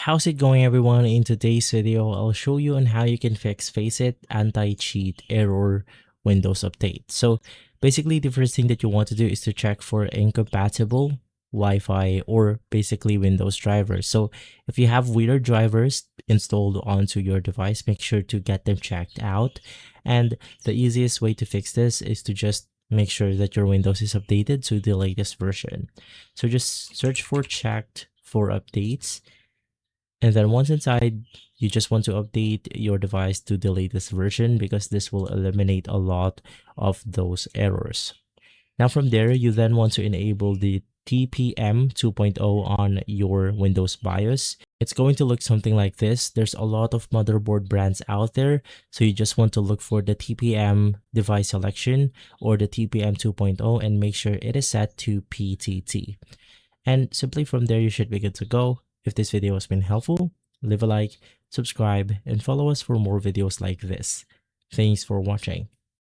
How's it going, everyone? In today's video, I'll show you on how you can fix FACEIT Anti-Cheat error Windows update. So basically, the first thing that you want to do is to check for incompatible Wi-Fi or basically Windows drivers. So if you have weird drivers installed onto your device, make sure to get them checked out. And the easiest way to fix this is to just make sure that your Windows is updated to the latest version. So just search for checked for updates. And then once inside, you just want to update your device to the latest version because this will eliminate a lot of those errors. Now from there, you then want to enable the TPM 2.0 on your Windows BIOS. It's going to look something like this. There's a lot of motherboard brands out there, so you just want to look for the TPM device selection or the TPM 2.0 and make sure it is set to PTT. And simply from there, you should be good to go. If this video has been helpful, leave a like, subscribe, and follow us for more videos like this. Thanks for watching.